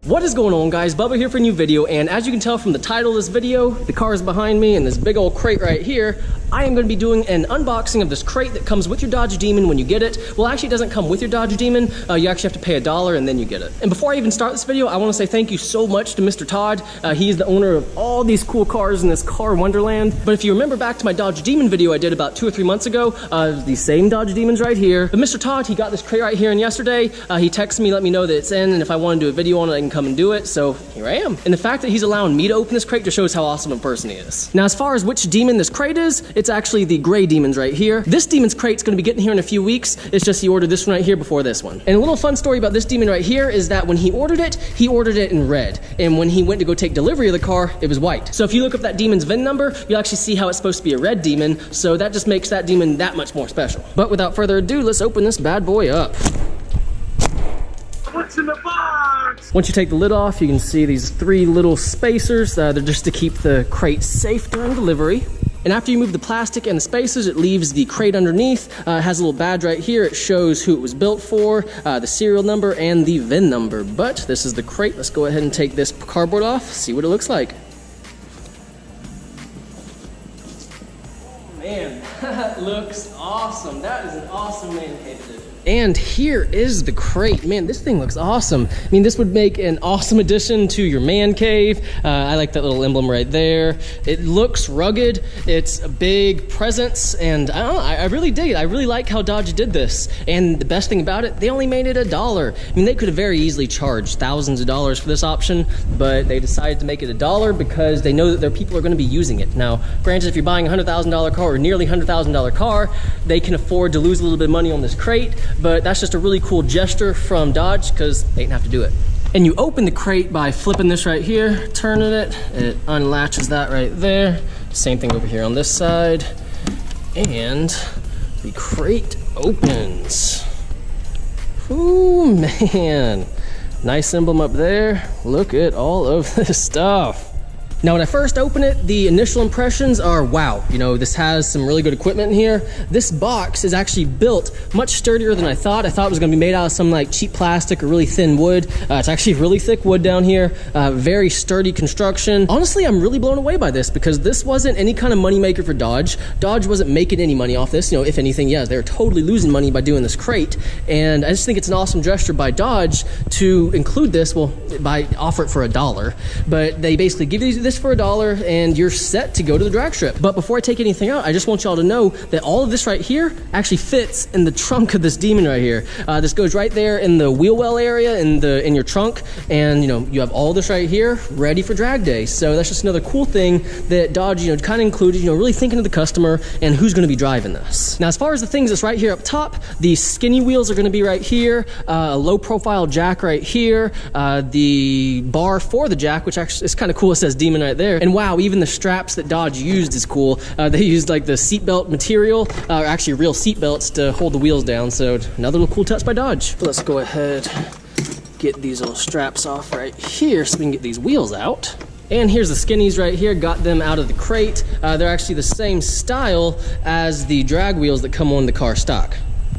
What is going on, guys? Bubba here for a new video, and as you can tell from the title of this video, the car is behind me and this big old crate right here. I am going to be doing an unboxing of this crate that comes with your Dodge Demon when you get it. Well, actually, it doesn't come with your Dodge Demon. You actually have to pay $1 and then you get it. And before I even start this video, I want to say thank you so much to Mr. Todd. He is the owner of all these cool cars in this car wonderland. But if you remember back to my Dodge Demon video I did about 2 or 3 months ago, these same Dodge Demons right here. But Mr. Todd, he got this crate right here, and yesterday he texted me, let me know that it's in, and if I want to do a video on it, I can come and do it. So here I am. And the fact that he's allowing me to open this crate just shows how awesome a person he is. Now, as far as which demon this crate is, it's actually the gray demons right here. This demon's crate's gonna be getting here in a few weeks. It's just he ordered this one right here before this one. And a little fun story about this demon right here is that when he ordered it in red. And when he went to go take delivery of the car, it was white. So if you look up that demon's VIN number, you'll actually see how it's supposed to be a red demon. So that just makes that demon that much more special. But without further ado, let's open this bad boy up. What's in the box? Once you take the lid off, you can see these 3 little spacers. They're just to keep the crate safe during delivery. And after you move the plastic and the spacers, it leaves the crate underneath. It has a little badge right here. It shows who it was built for, the serial number, and the VIN number. But this is the crate. Let's go ahead and take this cardboard off, see what it looks like. Oh, man, that looks awesome. That is an awesome man cave edition. And here is the crate. Man, this thing looks awesome. I mean, this would make an awesome addition to your man cave. I like that little emblem right there. It looks rugged. It's a big presence, and I don't know, I really dig it. I really like how Dodge did this. And the best thing about it, they only made it $1. I mean, they could have very easily charged thousands of dollars for this option, but they decided to make it $1 because they know that their people are going to be using it. Now, granted, if you're buying a $100,000 car or nearly $100,000 car, they can afford to lose a little bit of money on this crate. But that's just a really cool gesture from Dodge because they didn't have to do it. And you open the crate by flipping this right here, turning it, it unlatches that right there. Same thing over here on this side. And the crate opens. Ooh, man. Nice emblem up there. Look at all of this stuff. Now, when I first open it, the initial impressions are, wow, you know, this has some really good equipment in here. This box is actually built much sturdier than I thought. I thought it was gonna be made out of some like cheap plastic or really thin wood. It's actually really thick wood down here, very sturdy construction. Honestly, I'm really blown away by this because this wasn't any kind of moneymaker for Dodge. Dodge wasn't making any money off this. You know, if anything, yeah, they're totally losing money by doing this crate. And I just think it's an awesome gesture by Dodge to include this, well, by offer it for $1. But they basically give you this for $1 and you're set to go to the drag strip. But before I take anything out, I just want y'all to know that all of this right here actually fits in the trunk of this demon right here. This goes right there in the wheel well area in your trunk, and you know, you have all this right here ready for drag day. So that's just another cool thing that Dodge, you know, kind of included, you know, really thinking of the customer and who's going to be driving this. Now, as far as the things that's right here up top, the skinny wheels are going to be right here, a low profile jack right here, the bar for the jack, which actually is kind of cool. It says demon right there. And wow, even the straps that Dodge used is cool. They used like the seatbelt material, or actually real seatbelts to hold the wheels down. So another little cool touch by Dodge. Let's go ahead, get these little straps off right here so we can get these wheels out. And here's the skinnies right here, got them out of the crate. They're actually the same style as the drag wheels that come on the car stock.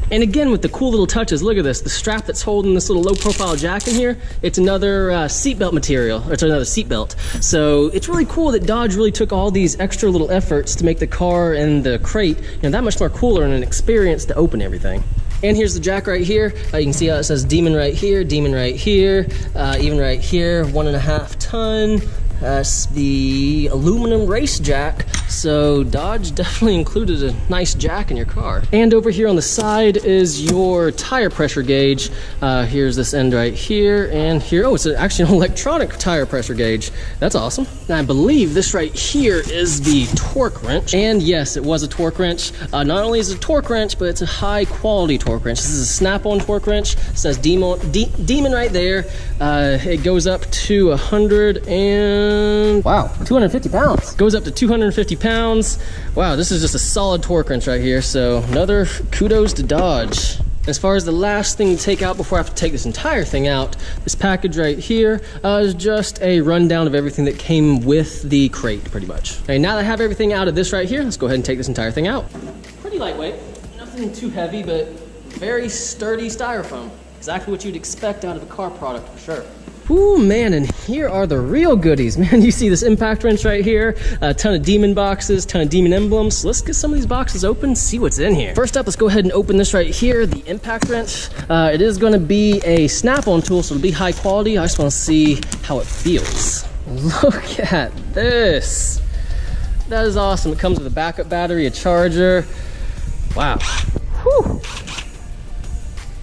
And again, with the cool little touches, look at this. The strap that's holding this little low profile jack in here, it's another seatbelt material, or it's another seatbelt. So it's really cool that Dodge really took all these extra little efforts to make the car and the crate, you know, that much more cooler and an experience to open everything. And here's the jack right here. You can see how it says demon right here, even right here, 1.5 ton. The aluminum race jack. So Dodge definitely included a nice jack in your car. And over here on the side is your tire pressure gauge. Here's this end right here and here. Oh, it's actually an electronic tire pressure gauge. That's awesome. Now I believe this right here is the torque wrench. And yes, it was a torque wrench. Not only is it a torque wrench, but it's a high quality torque wrench. This is a snap-on torque wrench. It says demon right there. It goes up to 250 pounds. Goes up to 250 pounds. Wow, this is just a solid torque wrench right here. So another kudos to Dodge. As far as the last thing to take out before I have to take this entire thing out, this package right here is just a rundown of everything that came with the crate, pretty much. Okay, now that I have everything out of this right here, let's go ahead and take this entire thing out. Pretty lightweight, nothing too heavy, but very sturdy styrofoam. Exactly what you'd expect out of a car product for sure. Ooh, man, and here are the real goodies, man. You see this impact wrench right here, a ton of demon boxes, ton of demon emblems. So let's get some of these boxes open, see what's in here. First up, let's go ahead and open this right here, the impact wrench. It is gonna be a snap-on tool, so it'll be high quality. I just wanna see how it feels. Look at this. That is awesome. It comes with a backup battery, a charger. Wow. Whew.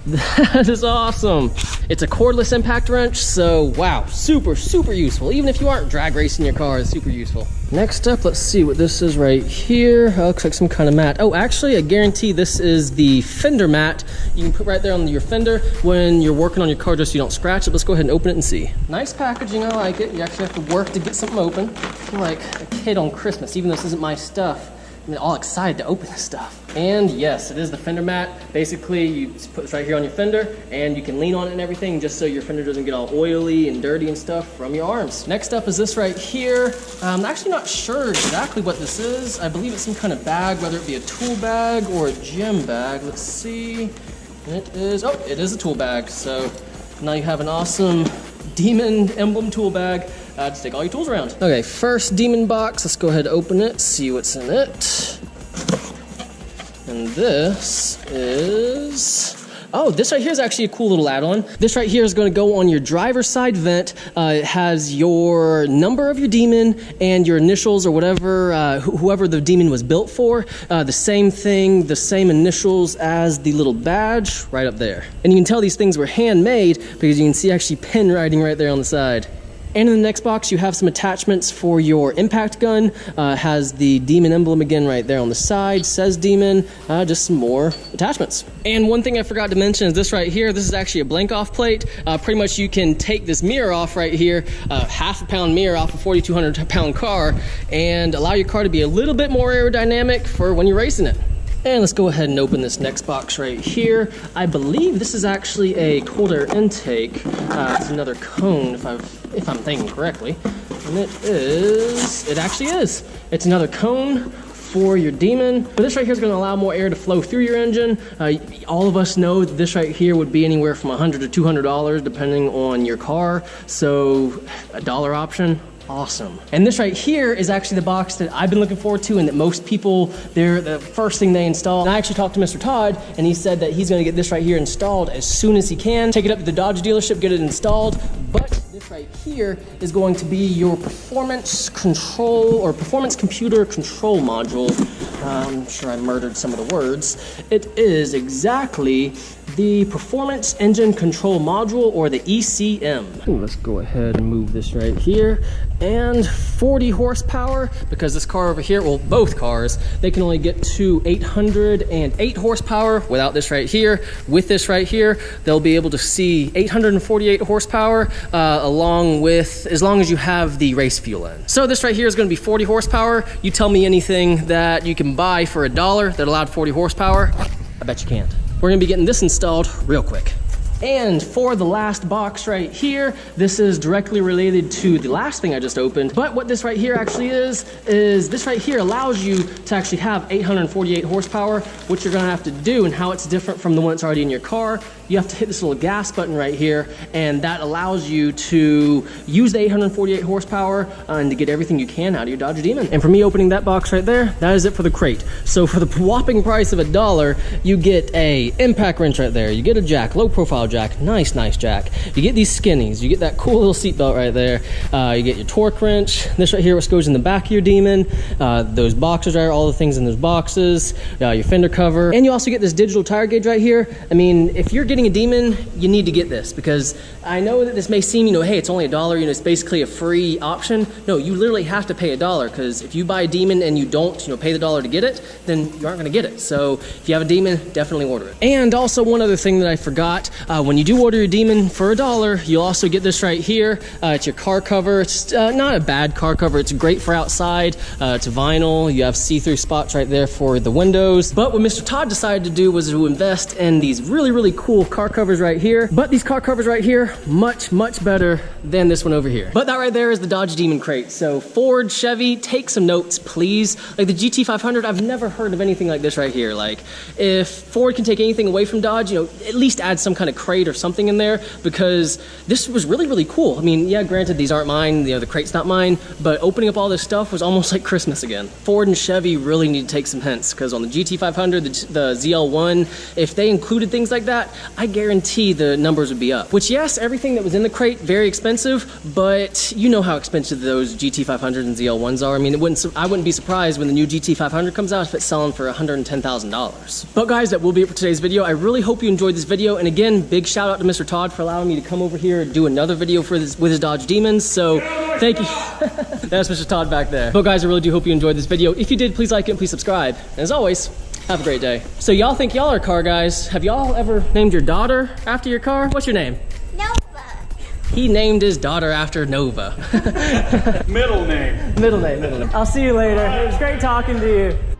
That is awesome. It's a cordless impact wrench, so wow, super, super useful. Even if you aren't drag racing your car, it's super useful. Next up, let's see what this is right here. Looks like some kind of mat. Oh, actually, I guarantee this is the fender mat. You can put right there on your fender when you're working on your car just so you don't scratch it. Let's go ahead and open it and see. Nice packaging, I like it. You actually have to work to get something open. I feel like a kid on Christmas, even though this isn't my stuff. I'm all excited to open this stuff. And yes, it is the fender mat. Basically, you just put this right here on your fender and you can lean on it and everything just so your fender doesn't get all oily and dirty and stuff from your arms. Next up is this right here. I'm actually not sure exactly what this is. I believe it's some kind of bag, whether it be a tool bag or a gym bag. Let's see. It is a tool bag. So now you have an awesome demon emblem tool bag. Just take all your tools around. Okay, first demon box. Let's go ahead and open it, see what's in it. And this is... Oh, this right here is actually a cool little add-on. This right here is going to go on your driver's side vent. It has your number of your demon and your initials or whatever, whoever the demon was built for. The same thing, the same initials as the little badge right up there. And you can tell these things were handmade because you can see actually pen writing right there on the side. And in the next box, you have some attachments for your impact gun. Has the demon emblem again right there on the side, says demon, just some more attachments. And one thing I forgot to mention is this right here. This is actually a blank off plate. Pretty much you can take this mirror off right here, half a pound mirror off a 4,200 pound car, and allow your car to be a little bit more aerodynamic for when you're racing it. And let's go ahead and open this next box right here. I believe this is actually a cold air intake. It's another cone, if I'm thinking correctly. And it actually is. It's another cone for your demon. But this right here is going to allow more air to flow through your engine. All of us know that this right here would be anywhere from $100 to $200 depending on your car. So a dollar option. Awesome. And this right here is actually the box that I've been looking forward to and that most people, they're the first thing they install. And I actually talked to Mr. Todd and he said that he's going to get this right here installed as soon as he can. Take it up to the Dodge dealership, get it installed. But this right here is going to be your performance control or performance computer control module. I'm sure I murdered some of the words. It is exactly the Performance Engine Control Module, or the ECM. Ooh, let's go ahead and move this right here. And 40 horsepower, because this car over here, well, both cars, they can only get to 808 horsepower without this right here. With this right here, they'll be able to see 848 horsepower along with, as long as you have the race fuel in. So this right here is going to be 40 horsepower. You tell me anything that you can buy for $1 that allowed 40 horsepower. I bet you can't. We're gonna be getting this installed real quick. And for the last box right here, this is directly related to the last thing I just opened. But what this right here actually is this right here allows you to actually have 848 horsepower. What you're gonna have to do and how it's different from the one that's already in your car, you have to hit this little gas button right here, and that allows you to use the 848 horsepower and to get everything you can out of your Dodge Demon. And for me opening that box right there, that is it for the crate. So for the whopping price of $1, you get a impact wrench right there. You get a jack, low profile jack, nice jack. You get these skinnies, you get that cool little seat belt right there. You get your torque wrench. This right here, which goes in the back of your Demon. Those boxes right, all the things in those boxes. Your fender cover. And you also get this digital tire gauge right here. I mean, if you're getting a Demon, you need to get this, because I know that this may seem, hey, it's only $1, it's basically a free option. No, you literally have to pay $1, because if you buy a Demon and you don't, pay the $1 to get it, then you aren't gonna get it. So if you have a Demon, definitely order it. And also one other thing that I forgot, when you do order your Demon for $1, you'll also get this right here. It's your car cover. It's not a bad car cover. It's great for outside. It's vinyl. You have see-through spots right there for the windows. But what Mr. Todd decided to do was to invest in these really cool cool car covers right here. But these car covers right here, much, much better than this one over here. But that right there is the Dodge Demon crate. So Ford, Chevy, take some notes, please. Like the GT500, I've never heard of anything like this right here. Like if Ford can take anything away from Dodge, you know, at least add some kind of crate or something in there, because this was really, really cool. I mean, yeah, granted, these aren't mine, you know, the crate's not mine, but opening up all this stuff was almost like Christmas again. Ford and Chevy really need to take some hints, because on the GT500, the ZL1, if they included things like that, I guarantee the numbers would be up. Which, yes, everything that was in the crate, very expensive, but you know how expensive those GT500s and ZL1s are. I mean, I wouldn't be surprised when the new GT500 comes out if it's selling for $110,000. But guys, that will be it for today's video. I really hope you enjoyed this video, and again, big shout out to Mr. Todd for allowing me to come over here and do another video for this with his Dodge Demons. So thank you. That's Mr. Todd back there. But guys, I really do hope you enjoyed this video. If you did, please like it and please subscribe. And as always, have a great day. So y'all think y'all are car guys. Have y'all ever named your daughter after your car? What's your name? Nova. He named his daughter after Nova. Middle name. Middle name. I'll see you later. It was great talking to you.